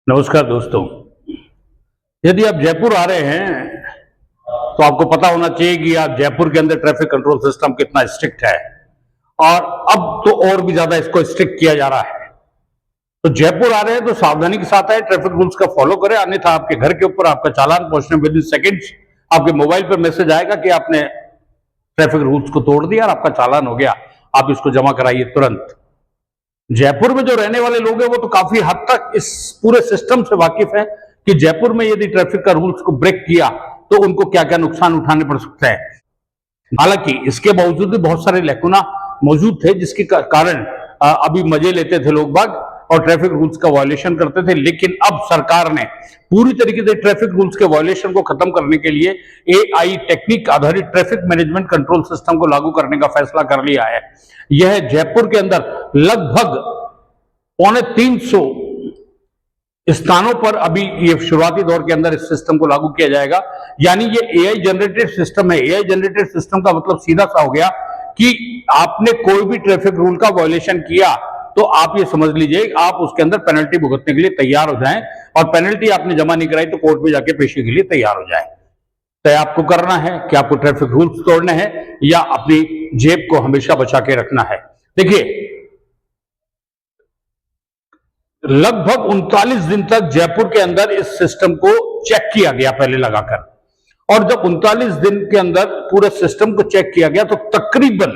नमस्कार दोस्तों। यदि आप जयपुर आ रहे हैं तो आपको पता होना चाहिए कि आप जयपुर के अंदर ट्रैफिक कंट्रोल सिस्टम कितना स्ट्रिक्ट है और अब तो और भी ज्यादा इसको स्ट्रिक्ट किया जा रहा है। तो जयपुर आ रहे हैं तो सावधानी के साथ आए, ट्रैफिक रूल्स का फॉलो करें, अन्यथा आपके घर के ऊपर आपका चालान पहुंचने विद इन सेकेंड्स आपके मोबाइल पर मैसेज आएगा कि आपने ट्रैफिक रूल्स को तोड़ दिया और आपका चालान हो गया। आप इसको जमा कराइए तुरंत। जयपुर में जो रहने वाले लोग हैं वो तो काफी हद तक इस पूरे सिस्टम से वाकिफ है कि जयपुर में यदि ट्रैफिक का रूल्स को ब्रेक किया तो उनको क्या क्या नुकसान उठाने पड़ सकते हैं। हालांकि इसके बावजूद भी बहुत सारे लैकुना मौजूद थे जिसके कारण अभी मजे लेते थे लोग बाग और ट्रैफिक रूल्स का वायलेशन करते थे। लेकिन अब सरकार ने पूरी तरीके से ट्रैफिक रूल्स के वायलेशन को खत्म करने के लिए एआई टेक्निक आधारित ट्रैफिक मैनेजमेंट कंट्रोल सिस्टम को लागू करने का फैसला कर लिया है। यह जयपुर के अंदर लगभग 350 स्थानों पर अभी ये शुरुआती दौर के अंदर इस सिस्टम को लागू किया जाएगा। यानी ये एआई जनरेटेड सिस्टम है। एआई जनरेटेड सिस्टम का मतलब सीधा सा हो गया कि आपने कोई भी ट्रैफिक रूल का वायलेशन किया तो आप ये समझ लीजिए आप उसके अंदर पेनल्टी भुगतने के लिए तैयार हो जाएं और पेनल्टी आपने जमा नहीं कराई तो कोर्ट में जाके पेशी के लिए तैयार हो जाए। तय आपको करना है कि आपको ट्रैफिक रूल्स तोड़ने हैं या अपनी जेब को हमेशा बचा के रखना है। देखिए, लगभग 39 दिन तक जयपुर के अंदर इस सिस्टम को चेक किया गया पहले लगाकर, और जब 39 दिन के अंदर पूरे सिस्टम को चेक किया गया तो तकरीबन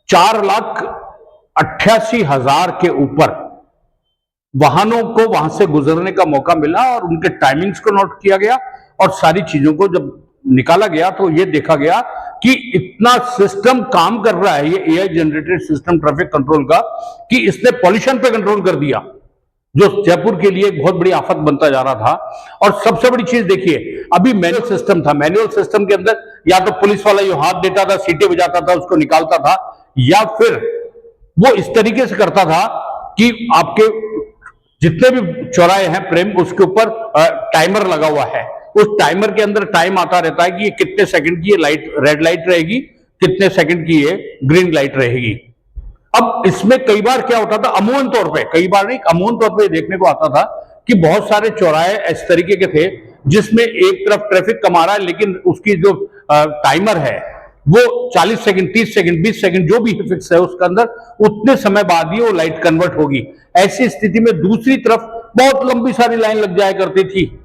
4,88,000 के ऊपर वाहनों को वहां से गुजरने का मौका मिला और उनके टाइमिंग्स को नोट किया गया और सारी चीजों को जब निकाला गया तो यह देखा गया कि इतना सिस्टम काम कर रहा है, ये AI generated system traffic control का, कि इसने पॉल्यूशन पे कंट्रोल कर दिया जो जयपुर के लिए एक बहुत बड़ी आफत बनता जा रहा था। और सबसे बड़ी चीज देखिए, अभी मैनुअल सिस्टम था, मैनुअल सिस्टम के अंदर या तो पुलिस वाला जो हाथ देता था, सीटी बजाता था, उसको निकालता था, या फिर वो इस तरीके से करता था कि आपके जितने भी चौराहे हैं प्रेम, उसके ऊपर टाइमर लगा हुआ है। उस टाइमर के अंदर टाइम आता रहता है कि ये कितने सेकंड की ये लाइट, रेड लाइट रहेगी, कितने सेकंड की ये ग्रीन लाइट रहेगी। अब इसमें कई बार क्या होता था, अमूमन तौर पे, कई बार नहीं, अमूमन तौर पे देखने को आता था कि बहुत सारे चौराहे इस तरीके के थे जिसमें एक तरफ ट्रैफिक कम आ रहा है लेकिन उसकी जो टाइमर है वो 40 सेकंड, 30 सेकंड, 20 सेकंड जो भी फिक्स है उसके अंदर उतने समय बाद ही वो लाइट कन्वर्ट होगी। ऐसी स्थिति में दूसरी तरफ बहुत लंबी सारी लाइन लग जाया करती थी।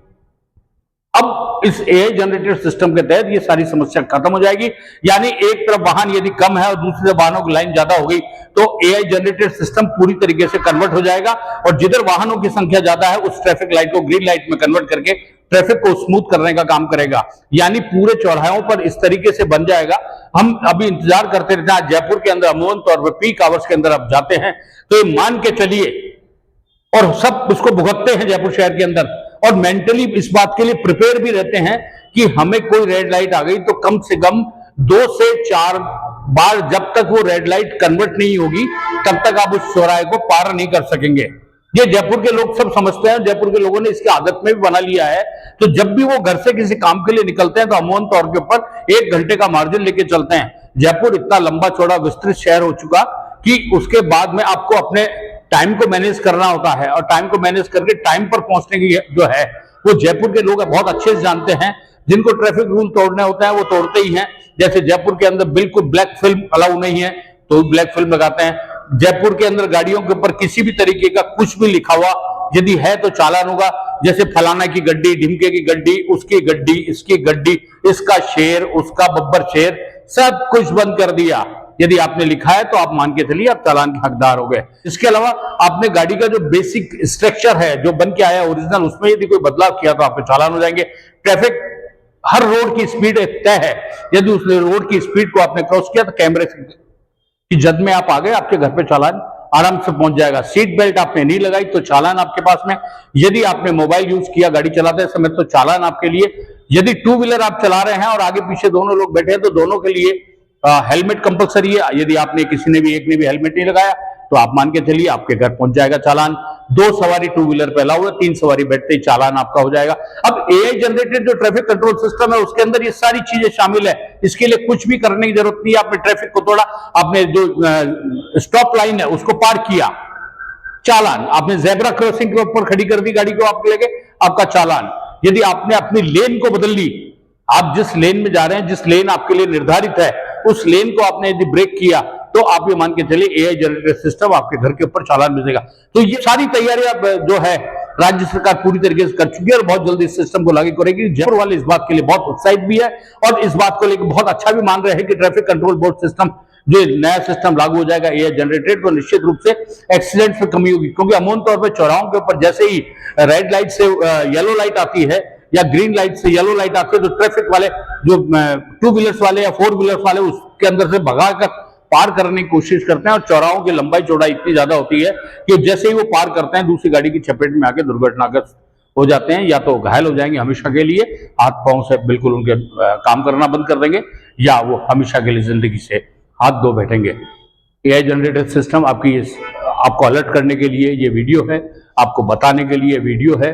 अब इस एआई जनरेटेड सिस्टम के तहत ये सारी समस्या खत्म हो जाएगी। यानी एक तरफ वाहन यदि कम है और दूसरी तरफ वाहनों की लाइन ज्यादा हो गई तो एआई जनरेटेड सिस्टम पूरी तरीके से कन्वर्ट हो जाएगा और जिधर वाहनों की संख्या ज्यादा है उस ट्रैफिक लाइट को ग्रीन लाइट में कन्वर्ट करके ट्रैफिक को स्मूथ करने का काम करेगा। यानी पूरे चौराहों पर इस तरीके से बन जाएगा। हम अभी इंतजार करते रहते हैं। जयपुर के अंदर अमूमन तौर पर पीक आवर्स के अंदर आप जाते हैं तो ये मान के चलिए, और सब उसको भुगतते हैं जयपुर शहर के अंदर, और मेंटली इस बात के लिए प्रिपेयर भी रहते हैं कि हमें कोई रेड लाइट आ गई तो कम से कम 2 से 4 बार जब तक वो रेड लाइट कन्वर्ट नहीं होगी तब तक आप उस चौराहे को पार नहीं कर सकेंगे। ये जयपुर के लोग सब समझते हैं, जयपुर के लोगों ने इसकी आदत में भी बना लिया है। तो जब भी वो घर से किसी काम के लिए निकलते हैं तो अमूमन तौर के ऊपर 1 घंटे का मार्जिन लेके चलते हैं। जयपुर इतना लंबा चौड़ा विस्तृत शहर हो चुका कि उसके बाद में आपको अपने टाइम को मैनेज करना होता है और टाइम को मैनेज करके टाइम पर पहुंचने की जो है वो जयपुर के लोग बहुत अच्छे से जानते हैं। जिनको ट्रैफिक रूल तोड़ने होते हैं वो तोड़ते ही हैं। जैसे जयपुर के अंदर बिल्कुल ब्लैक फिल्म अलाउ नहीं है तो ब्लैक फिल्म लगाते हैं। जयपुर के अंदर गाड़ियों के ऊपर किसी भी तरीके का कुछ भी लिखा हुआ यदि है तो चालान होगा। जैसे फलाना की गड्डी, ढिमके की गड्डी, उसकी गड्डी, इसकी गड्डी, इसका शेर, उसका बब्बर शेर, सब कुछ बंद कर दिया। यदि आपने लिखा है तो आप मान के चलिए आप चालान के हकदार हो गए। इसके अलावा आपने गाड़ी का जो बेसिक स्ट्रक्चर है जो बन के आया ओरिजिनल, उसमें यदि कोई बदलाव किया तो आप पे चालान हो जाएंगे। ट्रैफिक हर रोड की स्पीड तय है, यदि उस रोड की स्पीड को आपने क्रॉस किया तो कैमरे की जद में आप आ गए, आपके घर पे चालान आराम से पहुंच जाएगा। सीट बेल्ट आपने नहीं लगाई तो चालान आपके पास में। यदि आपने मोबाइल यूज किया गाड़ी चलाते समय तो चालान आपके लिए। यदि 2 व्हीलर आप चला रहे हैं और आगे पीछे दोनों लोग बैठे हैं तो दोनों के लिए हेलमेट कंपलसरी है। यदि आपने किसी ने भी एक ने भी हेलमेट नहीं लगाया तो आप मान के चलिए आपके घर पहुंच जाएगा चालान। 2 सवारी 2 व्हीलर पे अलाउ है, 3 सवारी बैठते ही चालान आपका हो जाएगा। अब एआई जनरेटेड जो ट्रैफिक कंट्रोल सिस्टम है उसके अंदर ये सारी चीजें शामिल है। इसके लिए कुछ भी करने की जरूरत नहीं है। आपने ट्रैफिक को तोड़ा, आपने जो स्टॉप लाइन है उसको पार किया, चालान, आपने जेब्रा क्रॉसिंग के ऊपर खड़ी कर दी गाड़ी को आपके लेके, आपका चालान। यदि आपने अपनी लेन को बदल ली, आप जिस लेन में जा रहे हैं, जिस लेन आपके लिए निर्धारित है, उस लेन को आपने यदि ब्रेक किया तो आप ये मान के चलिए एआई जनरेटेड सिस्टम आपके घर के ऊपर चालान भेजेगा। तो ये सारी तैयारियां जो है राज्य सरकार पूरी तरीके से कर चुकी है और बहुत जल्दी इस सिस्टम को लागू करेगी। जयपुर वाले इस बात के लिए बहुत उत्साहित भी है और इस बात को लेकर बहुत अच्छा भी मान रहे हैं कि ट्रैफिक कंट्रोल बोर्ड सिस्टम, जो नया सिस्टम लागू हो जाएगा एआई जनरेटेड, तो निश्चित रूप से एक्सीडेंट्स में कमी होगी। क्योंकि अमूमन तौर पर चौराहों के ऊपर जैसे ही रेड लाइट से येलो लाइट आती है या ग्रीन लाइट से येलो लाइट आती है, तो ट्रैफिक वाले जो टू व्हीलर्स वाले या फोर व्हीलर्स वाले उसके अंदर से भगाकर पार करने की कोशिश करते हैं और चौराहों की लंबाई चौड़ाई इतनी ज्यादा होती है कि जैसे ही वो पार करते हैं दूसरी गाड़ी की चपेट में आके दुर्घटनाग्रस्त हो जाते हैं, या तो घायल हो जाएंगे हमेशा के लिए, हाथ पांव से बिल्कुल उनके काम करना बंद कर देंगे, या वो हमेशा के लिए जिंदगी से हाथ धो बैठेंगे। एआई जनरेटेड सिस्टम आपको अलर्ट करने के लिए ये वीडियो है, आपको बताने के लिए वीडियो है,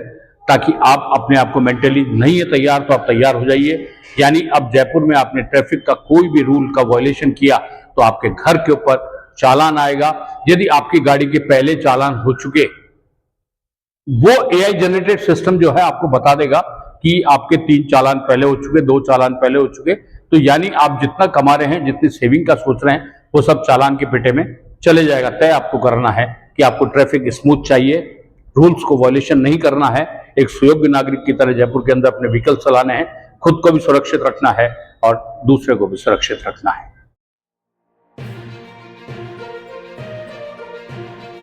ताकि आप अपने आप को मेंटली नहीं है तैयार तो आप तैयार हो जाइए। यानी अब जयपुर में आपने ट्रैफिक का कोई भी रूल का वायलेशन किया तो आपके घर के ऊपर चालान आएगा। यदि आपकी गाड़ी के पहले चालान हो चुके, वो एआई जनरेटेड सिस्टम जो है आपको बता देगा कि आपके 3 चालान पहले हो चुके, 2 चालान पहले हो चुके। तो यानी आप जितना कमा रहे हैं, जितनी सेविंग का सोच रहे हैं, वो सब चालान के पेटे में चले जाएगा। तय आपको करना है कि आपको ट्रैफिक स्मूथ चाहिए, रूल्स को वायलेशन नहीं करना है, एक सुयोग्य नागरिक की तरह जयपुर के अंदर अपने व्हीकल चलाने हैं, खुद को भी सुरक्षित रखना है और दूसरे को भी सुरक्षित रखना है।